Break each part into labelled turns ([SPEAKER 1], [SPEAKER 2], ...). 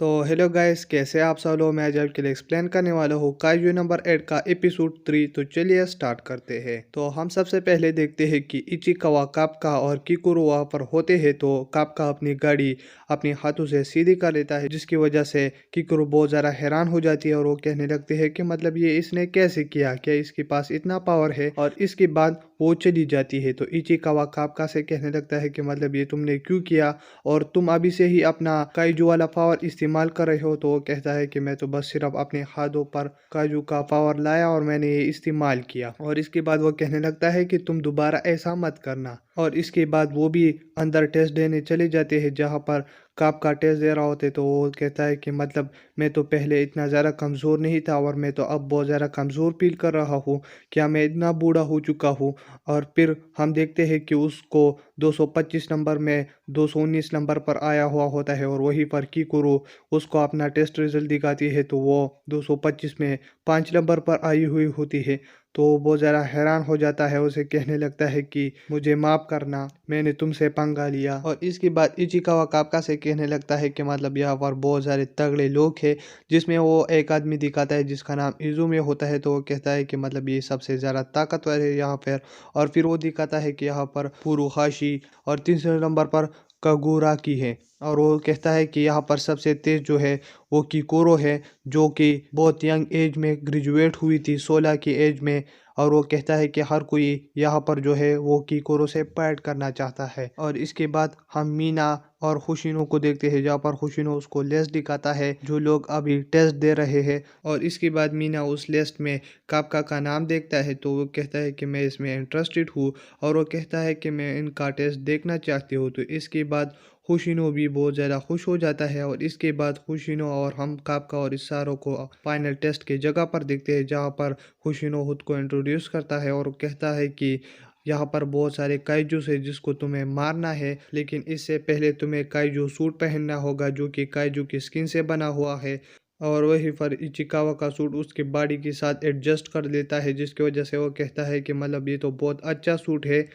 [SPEAKER 1] तो hello guys, कैसे आप सब लोग। मैं आज आपके लिए एक्सप्लेन करने वाला हूँ काइजू नंबर 8 का एपिसोड 3। तो चलिए स्टार्ट करते हैं। तो हम सबसे पहले देखते हैं कि इचिकावा काप्का और किकुरो वहाँ पर होते हैं। तो काप्का अपनी गाड़ी अपने हाथों से सीधी कर लेता है, जिसकी वजह से किकुरो बहुत ज़्यादा हैरान हो जाती है और वो कहने लगते हैं कि मतलब ये इसने कैसे किया, क्या इसके पास इतना पावर है। और इसके बाद वो चली जाती है। तो इचिकावा काप्का से कहने लगता है कि मतलब ये तुमने क्यों किया और तुम अभी से ही अपना काइजू वाला पावर इस्तेमाल कर रहे हो। तो वो कहता है कि मैं तो बस सिर्फ अपने हाथों पर काइजू का पावर लाया और मैंने ये इस्तेमाल किया। और इसके बाद वो कहने लगता है कि तुम दोबारा ऐसा मत करना। और इसके बाद वो भी अंदर टेस्ट देने चले जाते हैं, जहाँ पर काप का टेस्ट दे रहा होते। तो वो कहता है कि मतलब मैं तो पहले इतना ज़्यादा कमज़ोर नहीं था और मैं तो अब बहुत ज़्यादा कमज़ोर फील कर रहा हूँ। क्या मैं इतना बूढ़ा हो चुका हूँ। और फिर हम देखते हैं कि उसको 225 नंबर में 219 नंबर पर आया हुआ होता है और वहीं पर किकुरो उसको अपना टेस्ट रिजल्ट दिखाती है। तो वो 225 में 5 नंबर पर आई हुई होती है। तो वो बहुत ज़्यादा हैरान हो जाता है, उसे कहने लगता है कि मुझे माफ़ करना, मैंने तुमसे पंगा लिया। और इसके बाद इचिकावा काप्का से कहने लगता है कि मतलब यहाँ पर बहुत सारे तगड़े लोग हैं, जिसमें वो एक आदमी दिखाता है जिसका नाम इजुमे होता है। तो वो कहता है कि मतलब ये सबसे ज़्यादा ताकतवर है यहाँ पर। और फिर वो दिखाता है कि यहाँ पर फुरुहाशी और तीसरे नंबर पर कागुराकी है। और वो कहता है कि यहाँ पर सबसे तेज जो है वो किकोरो है, जो कि बहुत यंग एज में ग्रेजुएट हुई थी, 16 की एज में। और वो कहता है कि हर कोई यहाँ पर जो है वो किकोरो से फाइट करना चाहता है। और इसके बाद हम मीना और खुशिनो को देखते हैं, जहाँ पर खुशिनो उसको लिस्ट दिखाता है जो लोग अभी टेस्ट दे रहे हैं। और इसके बाद मीना उस लिस्ट में काप्का का नाम देखता है। तो वो कहता है कि मैं इसमें इंटरेस्टेड हूँ और वो कहता है कि मैं इनका टेस्ट देखना चाहती हूँ। तो इसके बाद खुशिनो भी बहुत ज़्यादा खुश हो जाता है। और इसके बाद खुशिनो और हम काप्का और इसारो को फाइनल टेस्ट की जगह पर देखते हैं, जहाँ पर खुशिनो खुद को इंट्रोड्यूस करता है और कहता है कि यहाँ पर बहुत सारे काइजू है जिसको तुम्हें मारना है, लेकिन इससे पहले तुम्हें काइजू सूट पहनना होगा जो कि काइजू की स्किन से बना हुआ है। और वही पर इचिकावा का सूट उसके बॉडी के साथ एडजस्ट कर लेता है, जिसकी वजह से वो कहता है कि मतलब ये तो बहुत अच्छा सूट है।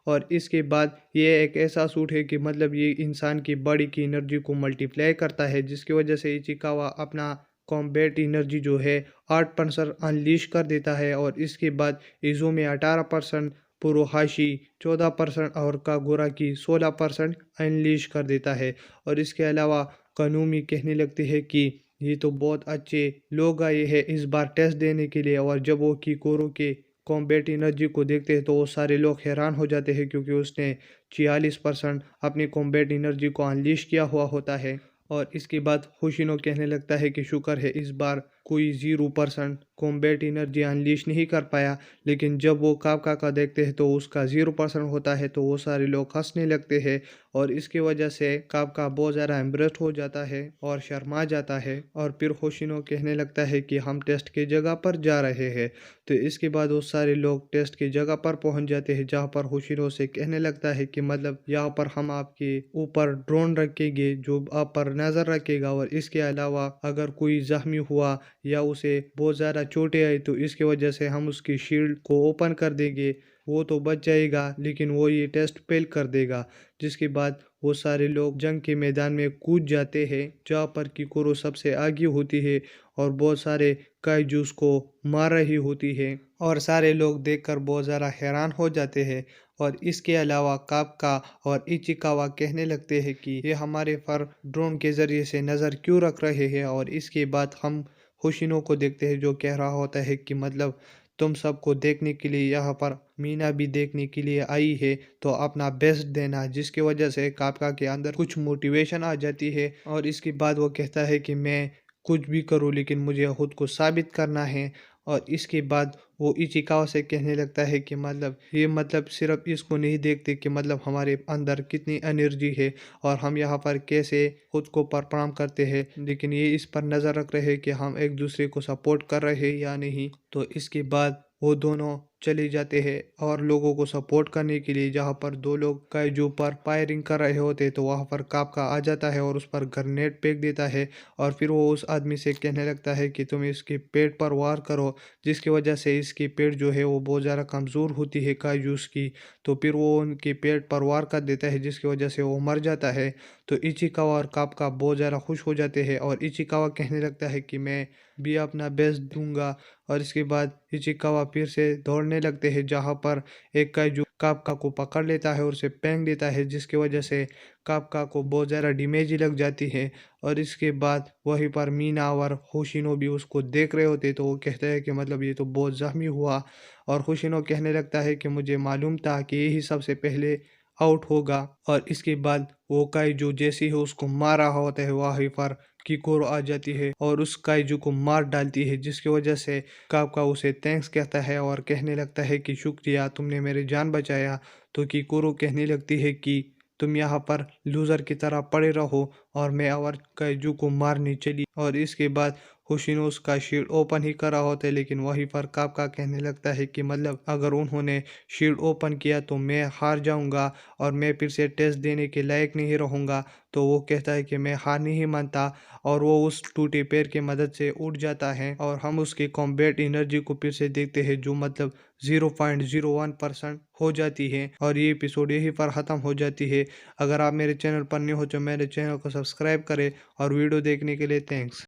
[SPEAKER 1] और इसके बाद ये एक ऐसा सूट है कि मतलब ये इंसान की बॉडी की एनर्जी को मल्टीप्लाई करता है, जिसकी वजह से इचिकावा अपना कॉम्बैट एनर्जी जो है 8% अनलीश कर देता है। और इसके बाद इजुमे 18%, पुरोहाशी 14% और कागुराकी 16% अनलीश कर देता है। और इसके अलावा कानूमी कहने लगती है कि ये तो बहुत अच्छे लोग आए हैं इस बार टेस्ट देने के लिए। और जब वो किकोरो के कॉम्बैट एनर्जी को देखते हैं तो वो सारे लोग हैरान हो जाते हैं, क्योंकि उसने 46% अपनी कॉम्बैट एनर्जी को अनलीश किया हुआ होता है। और इसके बाद होशिनो कहने लगता है कि शुक्र है इस बार कोई 0% कॉम्बैट एनर्जी अनलीश नहीं कर पाया। लेकिन जब वो काप्का का देखते हैं तो उसका 0% होता है। तो वो सारे लोग हंसने लगते हैं और इसकी वजह से काप्का बहुत ज़्यादा एम्ब्रेस्ड हो जाता है और शर्मा जाता है। और फिर होशिनो कहने लगता है कि हम टेस्ट की जगह पर जा रहे हैं। तो इसके बाद वो सारे लोग टेस्ट की जगह पर पहुंच जाते हैं, जहां पर होशिनो से कहने लगता है कि मतलब यहाँ पर हम आपके ऊपर ड्रोन रखेंगे जो आप पर नज़र रखेगा। और इसके अलावा अगर कोई जख्मी हुआ या उसे बहुत ज़्यादा चोटें आई तो इसकी वजह से हम उसकी शील्ड को ओपन कर देंगे। वो तो बच जाएगा लेकिन वो ये टेस्ट फेल कर देगा। जिसके बाद वो सारे लोग जंग के मैदान में कूद जाते हैं, जहाँ पर किकोरो सबसे आगे होती है और बहुत सारे काइजूस को मार रही होती है। और सारे लोग देखकर बहुत ज़्यादा हैरान हो जाते हैं। और इसके अलावा काप्का और इचिकावा कहने लगते हैं कि ये हमारे पर ड्रोन के ज़रिए से नज़र क्यों रख रहे हैं। और इसके बाद हम होशिनो को देखते हैं, जो कह रहा होता है कि मतलब तुम सबको देखने के लिए यहाँ पर मीना भी देखने के लिए आई है, तो अपना बेस्ट देना। जिसकी वजह से काप्का के अंदर कुछ मोटिवेशन आ जाती है। और इसके बाद वो कहता है कि मैं कुछ भी करूँ लेकिन मुझे खुद को साबित करना है। और इसके बाद वो इचिकावा से कहने लगता है कि मतलब ये मतलब सिर्फ इसको नहीं देखते कि मतलब हमारे अंदर कितनी एनर्जी है और हम यहाँ पर कैसे खुद को परफॉर्म करते हैं, लेकिन ये इस पर नज़र रख रहे हैं कि हम एक दूसरे को सपोर्ट कर रहे हैं या नहीं। तो इसके बाद वो दोनों चले जाते हैं और लोगों को सपोर्ट करने के लिए, जहाँ पर दो लोग काइजू पर फायरिंग कर रहे होते तो वहाँ पर कापका आ जाता है और उस पर ग्रेनेड फेंक देता है। और फिर वो उस आदमी से कहने लगता है कि तुम इसके पेट पर वार करो, जिसकी वजह से इसकी पेट जो है वो बहुत ज़्यादा कमज़ोर होती है काइजूस की। तो फिर वो उनके पेट पर वार कर देता है, जिसकी वजह से वो मर जाता है। तो इचिकावा और कापका बहुत ज़्यादा खुश हो जाते हैं और इचिकावा कहने लगता है कि मैं भी अपना बेस्ट दूंगा। और इसके बाद इचिकावा फिर से दौड़ने लगते हैं, जहाँ पर एक काइजू कापका को पकड़ लेता है और उसे फेंक देता है, जिसकी वजह से कापका को बहुत ज़्यादा डैमेज लग जाती है। और इसके बाद वहीं पर मीना और होशिनो भी उसको देख रहे होते तो वो कहते हैं कि मतलब ये तो बहुत जख्मी हुआ। और होशिनो कहने लगता है कि मुझे मालूम था कि यही सबसे पहले आउट होगा। और इसके बाद वो काइजू जैसे ही उसको मार रहा होता है वहीं पर किकोरो आ जाती है और उस काइजू को मार डालती है, जिसकी वजह से कापका उसे थैंक्स कहता है और कहने लगता है कि शुक्रिया, तुमने मेरी जान बचाया। तो किकोरो कहने लगती है कि तुम यहाँ पर लूजर की तरह पड़े रहो और मैं और काइजू को मारने चली। और इसके बाद होशिनो उसका शील्ड ओपन ही कर रहा होता है, लेकिन वहीं पर कापका कहने लगता है कि मतलब अगर उन्होंने शील्ड ओपन किया तो मैं हार जाऊंगा और मैं फिर से टेस्ट देने के लायक नहीं रहूंगा। तो वो कहता है कि मैं हार नहीं मानता और वो उस टूटे पैर की मदद से उठ जाता है और हम उसकी कॉम्बैट एनर्जी को फिर से देखते हैं, जो मतलब 0.01% हो जाती है। और ये एपिसोड यहीं पर ख़त्म हो जाती है। अगर आप मेरे चैनल पर न्यू हो तो मेरे चैनल को सब्सक्राइब करें और वीडियो देखने के लिए थैंक्स।